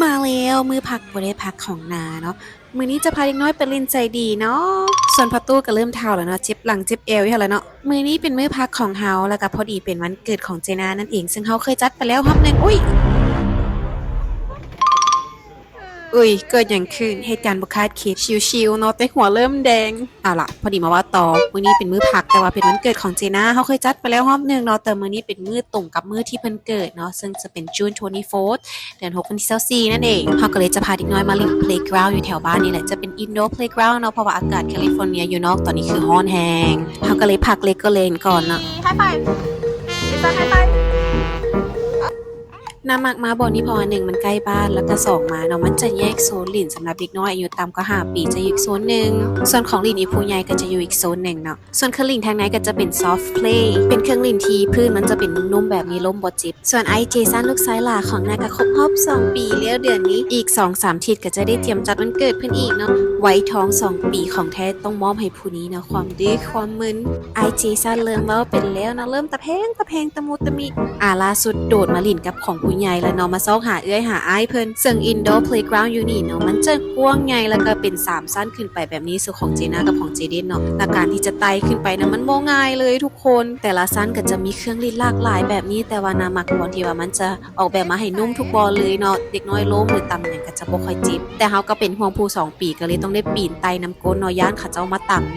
มาแล้วมือพักบ่ได้พักของนาเนาะมื้อนี้จะพาเด็กน้อยไปเล่นใจดีเนาะส่วนพ่อตู้ก็เริ่มเฒ่าแล้วเนาะเจ็บหลังเจ็บเอวอยู่แล้วเนาะมื้อนี้เป็นมื้อพักของเฮาแล้วก็พอดีเป็นวันเกิดของเจนานั่นเองซึ่งเฮาเคยจัดไปแล้วรอบนึงอุ้ยเกิดอย่างขึ้นเหตุการณ์บ่คาดคิดชิวๆเนาะแต่หัวเริ่มแดงเอาล่ะพอดีมาว่าต่อมื้อนี้เป็นมื้อพักแต่ว่าเป็นวันเกิดของเจนาเฮาเคยจัดไปแล้วรอบนึงเนาะแต่มื้อนี้เป็นมื้อตรงกับมื้อที่เพิ่นเกิดเนาะซึ่งจะเป็น June 24th เดือน6วันที่24นั่นเองเฮาก็เลยจะพาเด็กน้อยมาเล่น playground อยู่แถวบ้านนี่แหละจะเป็น indoor playground เนาะเพราะว่าอากาศแคลิฟอร์เนียอยู่นอกตอนนี้คือร้อนแฮงเฮาก็เลยพักเล็กก็เล่นก่อนเนาะ ไฮไฟดิฉันไฮไฟน้ำมักมาบ่อนี้เพราะว่า1มันใกล้บ้านแล้วก็2มาเนาะมันจะแยกโซนหลินสำหรับเด็กน้อยอายุต่ำกว่า5ปีจะอยู่อีกโซนหนึ่งส่วนของหลินอีผู้ใหญ่ก็จะอยู่อีกโซนหนึ่งเนาะส่วนเครื่องหลินทางไหนก็จะเป็น soft play เป็นเครื่องหลินที่พื้นมันจะเป็นนุ่มๆแบบนี้ลมบ่จิบส่วนไอเจซันลูกชายหล่าของนาก็ครบรอบ2ปีแล้วเดือนนี้อีก 2-3 ทิศก็จะได้เตรียมจัดวันเกิดเพิ่นอีกเนาะไว้ท้อง2ปีของแท้ต้องมอบให้ผู้นี้เนาะความดื้อความมึนไอเจซันเริ่มเว้าเป็นแล้วเนาะเริ่มตะแพงตะมุตะมิล่าสุดโดดมาหลินกับของผู้ใหญ่แล้วเนาะมาซอกหาเอื้อยหาอ้ายเพิ่นซึ่ง indoor playground อยู่นี่เนาะมันจะกว้างใหญ่แล้วก็เป็น3สั้นขึ้นไปแบบนี้ส่วนของเจน่ากับของเจเดนเนาะและการที่จะไต่ขึ้นไปนะมันบ่ง่ายเลยทุกคนแต่ละสั้นก็จะมีเครื่องเล่นหลากหลายแบบนี้แต่ว่านามักบอลที่ว่ามันจะออกแบบมาให้นุ่มทุกบอลเลยเนาะเด็กน้อยล้มหรือตำหยังก็จะบ่ค่อยเจ็บแต่เฮาก็เป็นห่วงผู้2ปีก็เลยต้องได้ปีนไต่น้ำก้นเนาะย่านเขาเจ้ามาต่ำ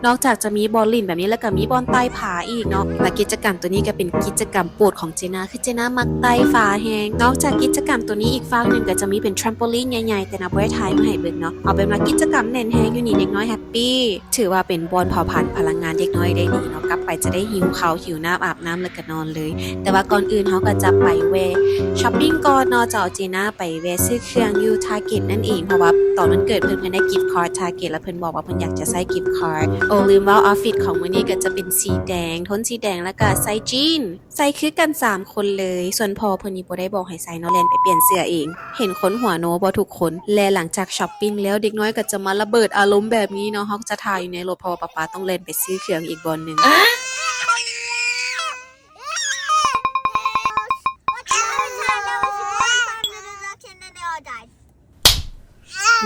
นอกจากจะมีบอลลินแบบนี้แล้วก็มีบอลใต้ผาอีกเนาะและกิจกรรมตัวนี้ก็เป็นกิจกรรมโปรดของเจน่าคือเจน่ามักไต่ฝาแหงนอกจากกิจกรรมตัวนี้อีกฝั่งนึงก็จะมีเป็นแทรมโพลีนใหญ่ๆแต่นับไว้ท้ายมาให้เบิ่งเนาะเอาเป็นว่ากิจกรรมแน่นแฮงอยู่นี่เด็กน้อยแฮปปี้ถือว่าเป็นบอลเผาผลาญพลังงานเด็กน้อยได้ดีเนาะกลับไปจะได้หิวข้าวหิวน้ำอาบน้ำแล้วก็นอนเลยแต่ว่าก่อนอื่นเฮาก็จะไปแวะช้อปปิ้งก่อนเนาะจะเอาเจน่าไปแวะซื้อเครื่องอยู่ Target นั่นเองเพราะว่าตอนวันเกิดเพิ่นได้กิฟต์คาร์ด Target แล้วเพิ่นบอกว่าเพิ่นอยากจะใส่กิฟต์คาร์ดโอ้ลืมว่าออฟฟิศของมื้อนี้ก็จะเป็นสีแดงโทนสีแดงแล้วก็ใส่จีนใส่คือกัน3คนเลยส่วนพอเพิ่นนี่บ่ได้บอกให้ใส่เนาะแลนไปเปลี่ยนเสื้อเองเห็นคนหัวโนบ่ทุกคนและหลังจากช้อปปิ้งแล้วเด็กน้อยก็จะมาระเบิดอารมณ์แบบนี้เนาะเฮาจะถ่ายอยู่ในรถเพราะว่าป๊าต้องเล่นไปซื้อเครื่องอีกบอนนึง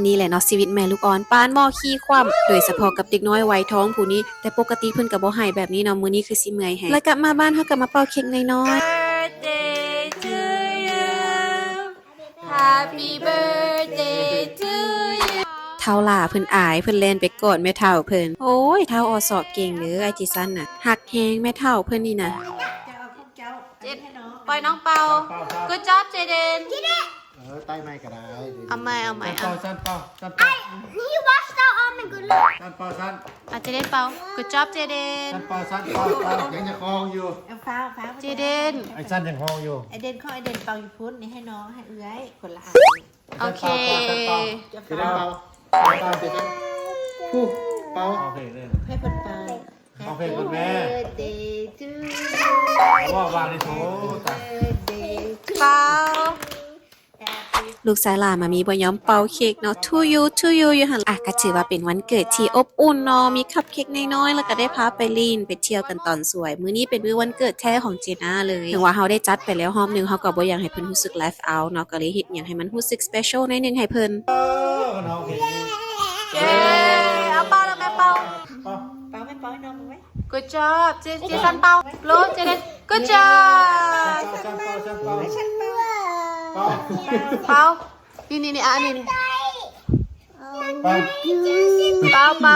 นี่แหละเนาะชีวิตแม่ลูกอ่อนปานหม้อขี้คว่ำโดยเฉพาะกับเด็กน้อยวัยท้องผู้นี้แต่ปกติเพิ่นก็บ่ให้แบบนี้เนาะมื้อนี้คือสิเมื่อยแฮงแล้วกลับมาบ้านเฮาก็มาเป่าเค้กน้อยๆ birthday to you Happy birthday to you เท่าล่าเพิ่นอายเพิ่นเล่นไปกอดแม่เฒ่าเพิ่นโอ้ยเฒ่าอสอเก่งเด้อไอจิซันน่ะหักแฮงแม่เฒ่าเพิ่นนี่น่ะเจ็ดปล่อยน้องเปา Good job เจเดนใต้ไม้ก็ได้เอาใหม่สั้นเป่าสั้นเป่า He washed out on the good look. สั้นเป่าสั้น เจเดนเปา Good job เจเดน สั้นเป่าสั้นเป่ายังจะคลองอยู่ ฟ้า เจเดน ไอ้สั้นยังคลองอยู่ ไอเดนข้อไอเดนเป่าอยู่พุ้นนี่ให้น้องให้เอื้อยคนละอัน โอเค เดี๋ยวเป่าเป่าเสร็จแล้วผู้เป่าโอเคเลย ให้เพิ่นเป่า โอเคคุณแม่ Birthday to ว่าวางในโถตัก birthday to เปา ลูกสายหลานมามีบ่ยอมเป่าเค้กเนาะ to you อยู่หั่นอ่ะก็ถือว่าเป็นวันเกิดที่อบอุ่นเนาะมีคัพเค้กน้อยๆแล้วก็ได้พาไปลีนไปเที่ยวกันตอนสวยมื้อนี้เป็นมื้อวันเกิดแท้ของเจน่าเลยถึงว่าเฮาได้จัดไปแล้วรอบนึงเฮาก็บ่อยากให้เพิ่นรู้สึก left out เนาะก็เลยเฮ็ดหยังให้มันรู้สึก special หน่อยนึงให้เพิ่น น้องเห็น เย้เอาเปาแล้วแม่เปา เป่า เป่าให้เป่าให้น้องมั้ย Good job เจสันเปาโลเจเดน Good job สั้นเป่าสั้นเป่า ฉันเป่า เป่า เปานี่อันนี้ เป่า เปา